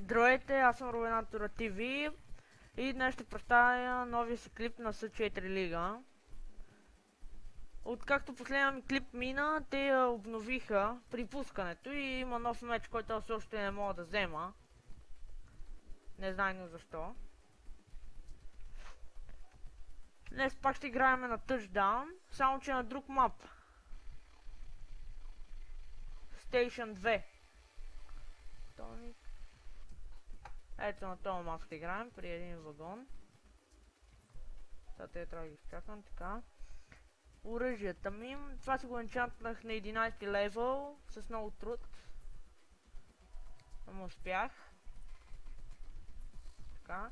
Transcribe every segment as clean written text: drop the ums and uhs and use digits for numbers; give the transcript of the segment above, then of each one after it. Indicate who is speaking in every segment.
Speaker 1: Здравейте, аз съм Ровенатора ТВ и днес ще представя новия си клип на С4 Лига. Откакто последния ми клип мина, те я обновиха при пускането и има нов меч, който аз още не мога да взема. Не знайно защо. Днес пак ще играем на Touchdown, само че на друг мап. Station 2. Ето на този мап ще играем при един вагон. Сега те трябва да ги изчакам, така. Оръжията ми, това си го енчантнах на 11 левел с много труд. Но успях. Така,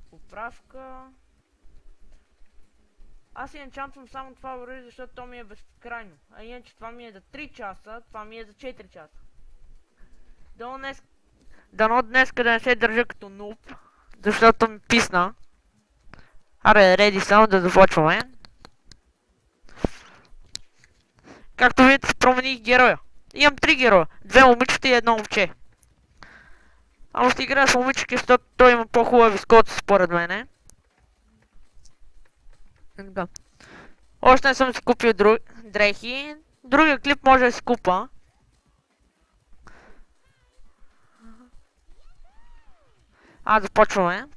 Speaker 1: поправка. Аз си енчантвам само това оръжие, защото то ми е безкрайно. А иначе това ми е за 3 часа, това ми е за 4 часа. Дано днес да не се държа като нуб, защото ми писна. Аре, реди само да започваме. Както видите, промених героя. Имам 3 героя, 2 момичета и 1 момче. Ама ще играя с момички, защото той има по-хубави скоци според мене. Още не съм си купил дрехи. Другия клип може да си купа. Започваме.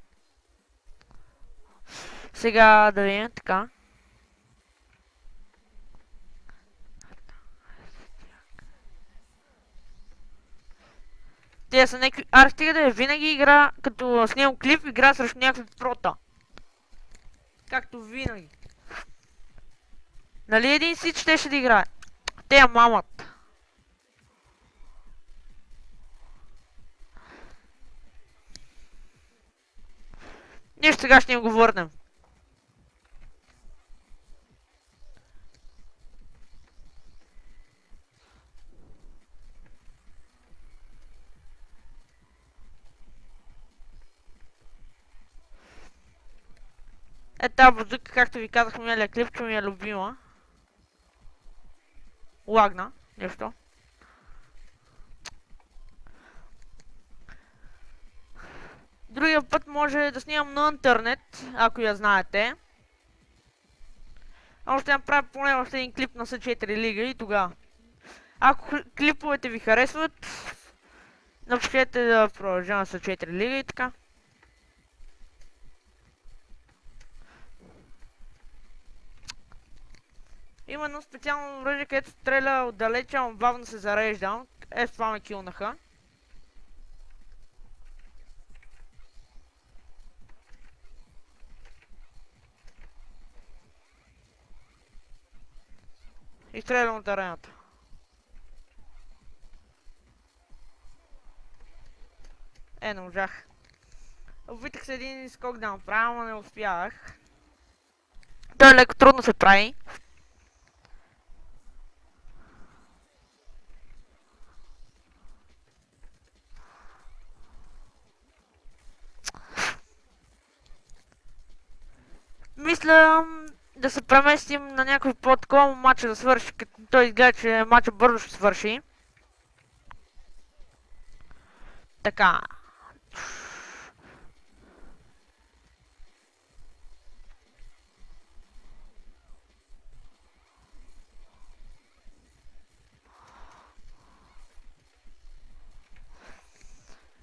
Speaker 1: Сега да видим така. Те са някакви... стига да винаги игра, като снимам клип, игра срещу някакви прота. Както винаги. Нали един си ще да играе? Те я мамат. Нищо, сега ще им го върнем. Тази базука, както ви казах, миналия клип, че ми е любима. Лагна, нещо. Другия път може да снимам на интернет, ако я знаете. Ще направя поне още един клип на С4 Лига и тогава. Ако клиповете ви харесват, напишете да продължавам с С4 Лига и така. Има едно специално оръжие, където стреля отдалече, ама бавно се зарежда. Това ме килнаха. И стрелям от арената. Не можах. Опитах се един скок да направя, но не успявах. Той леко трудно се прави. Мисля да се преместим на някой по-такова матча да свърши, като той изгледа, че матча бързо ще свърши. Така.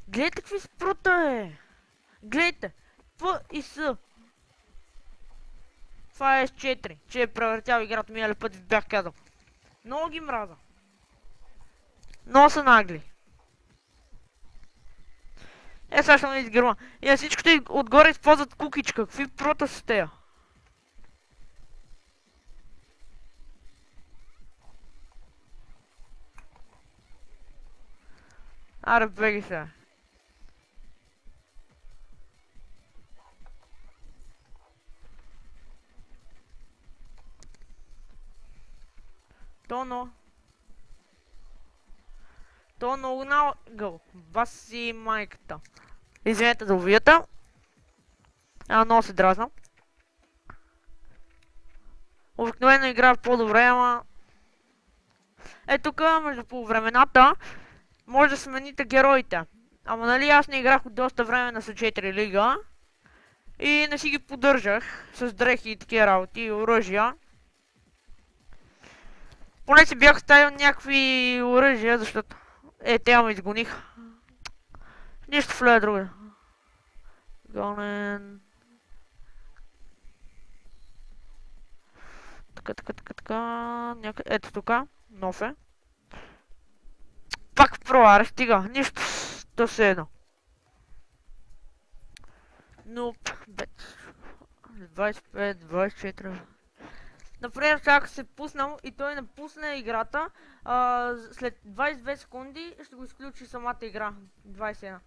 Speaker 1: Гледайте какви спрута е! Гледайте! П и С. Това е S4, че е превъртял играта миналия път, ви бях казал. Много ги мраза. Много са нагли. Сега ще ме изгърма. И на всичкото отгоре използват кукичка. Какви прота са тея? Аре, беги сега. То много нагъл. Баси майката. Извинете за увията. Много се дразна. Обикновено играя по-добре, ама... Тук, между полувремената, може да смените героите. Ама нали аз не играх от доста време на С4 лига. И не си ги поддържах с дрехи и такива работи и оръжия. Поне си бях оставил някакви оръжия, защото... те ме изгониха. Нищо в друга. Гонен... Така... Някъде... Ето тук. Нов е. Пак проваря, стига. Нищо. То се едно. Нуп. 25, 24... Например, ако се пуснал и той напусне играта, след 22 секунди ще го изключи самата игра. 21.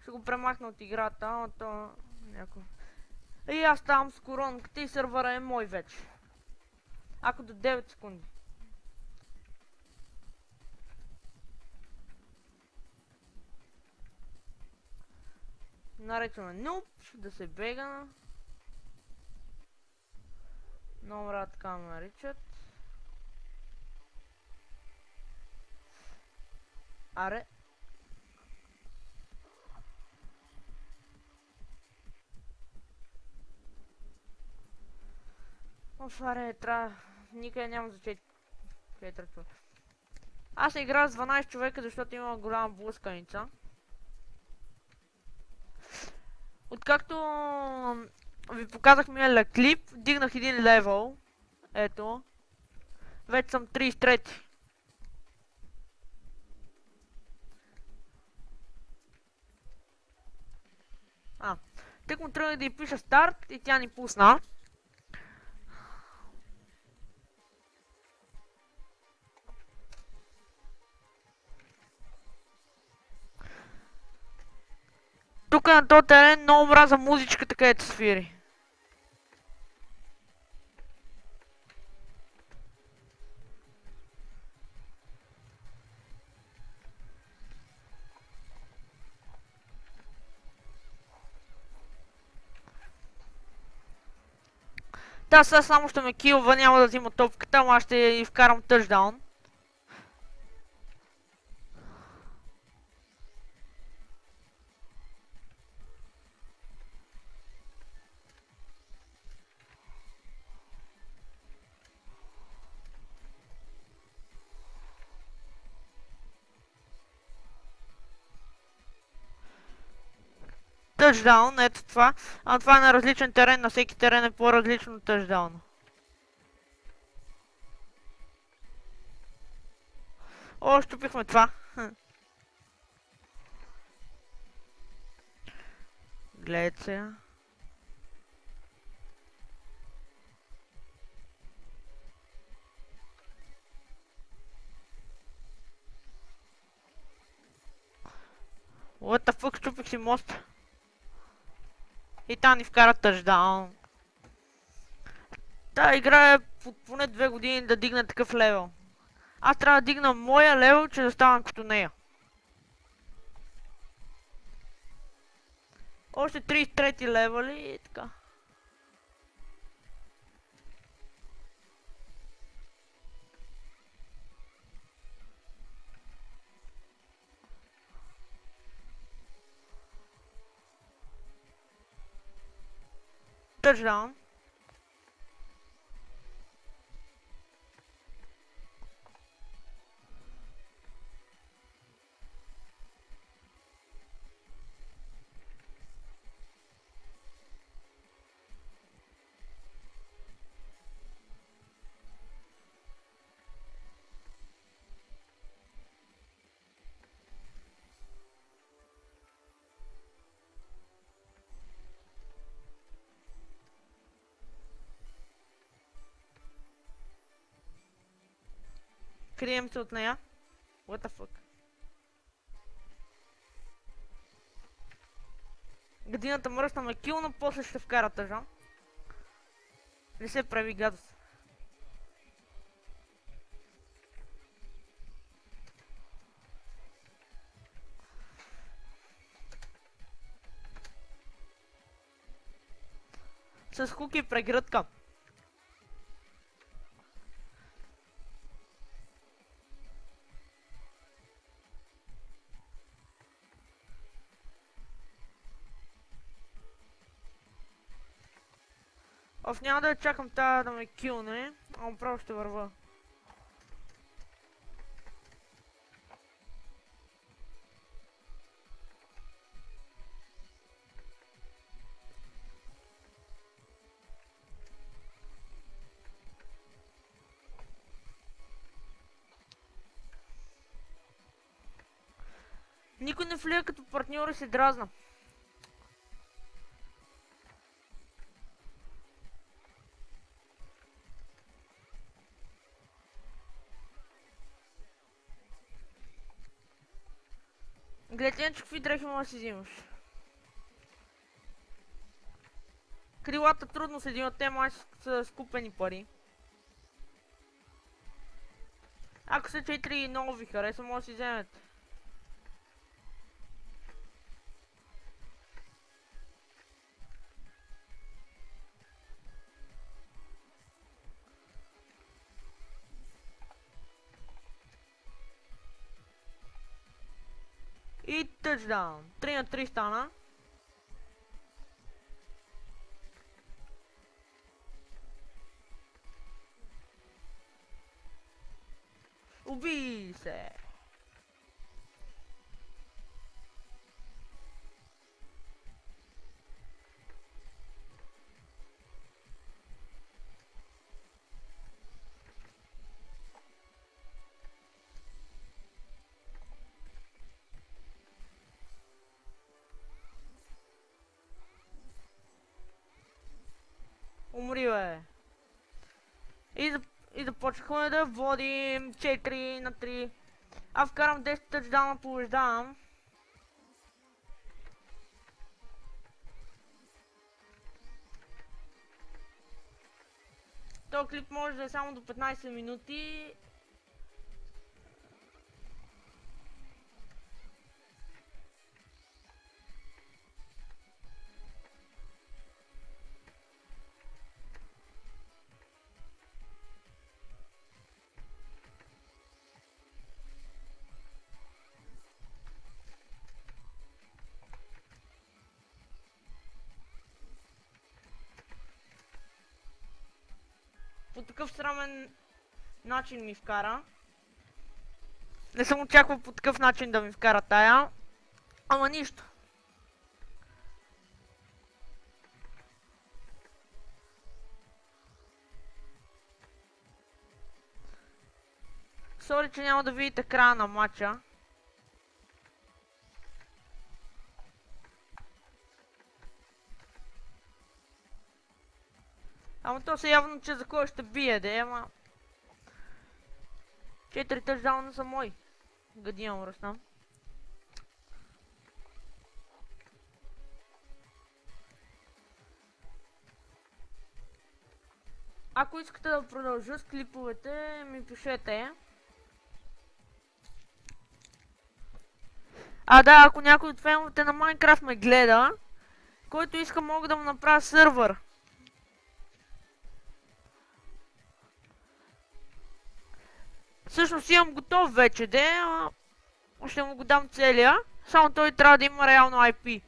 Speaker 1: Ще го премахна от играта, от някой. И аз ставам с коронката и сървъра е мой вече. Ако до 9 секунди. Наречваме нуп, да се бега. Номера така ме наричат. Аре. Аре, трябва... Никъде няма за 4 човека. Аз играя с 12 човека, защото има голяма блъсканица. Откакто ви показах миналия клип, дигнах един левел. Ето. Вече съм 33. Тък му тръгнах да й пиша старт и тя ни пусна. Тук на този терен много мраза музичката, където свири. Та сега само ще ме килва, няма да взима топката, ама аз ще й вкарам тъчдаун. Тъчдаун, ето това. А това е на различен терен, на всеки терен е по-различно тъчдаун. О, щупихме това. Гледайте сега. What the fuck, щупих си мост. И там ни вкара тъчдаун. Та игра е поне 2 години да дигна такъв левел. Аз трябва да дигна моя левел, че да ставам като нея. Още 33 левели и така. Тъчдаун. Крием се от нея. What the fuck? Гадината мръсна ме килна, после ще вкара тъжа. Не се прави гадост. С хуки прегръдка. Няма да я чакам тая да ме килне, ама право ще върва. Никой не влияе като партньор и се дразна. Гледайте, че какви дрехи може да си взимаш. Крилата трудно се взимат, те май са скупени пари. Ако са 4 много ви хареса, може да си вземете. И тъчдаун. 3 на 3 стана. Убий се! Умри, бе! И започнахме да водим 4 на 3. Аз вкарам 10 тъчдауна, побеждавам. Този клип може да е само до 15 минути. По такъв срамен начин ми вкара. Не съм очаквал по такъв начин да ми вкара тая. Ама нищо. Сори, че няма да видите края на матча. Ама то се явно, че за кой ще бие, де, ама... 4 тъчдауна са мои. Гадина му ръснам. Ако искате да продължа с клиповете, ми пишете. А да, ако някой от феновете на Майнкрафт ме гледа, който иска, мога да му направя сървър. Всъщност имам готов вече, ама ще му го дам целия, само той трябва да има реално IP.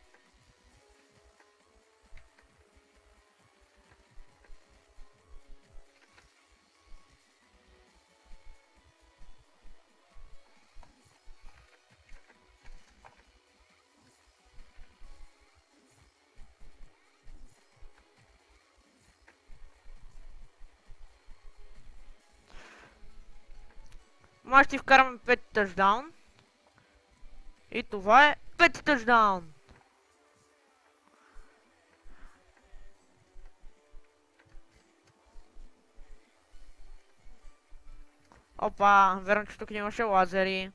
Speaker 1: Май ще вкараме 5 тъчдаун. И това е 5 тъчдаун. Опа, верно, че тук нямаше лазери.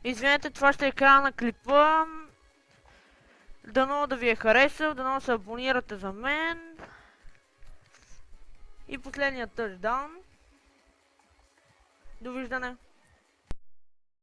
Speaker 1: Извинете, това ще е края на клипа. Дано да ви е харесал, дано се абонирате за мен. И последният тъчдаун. Довиждане.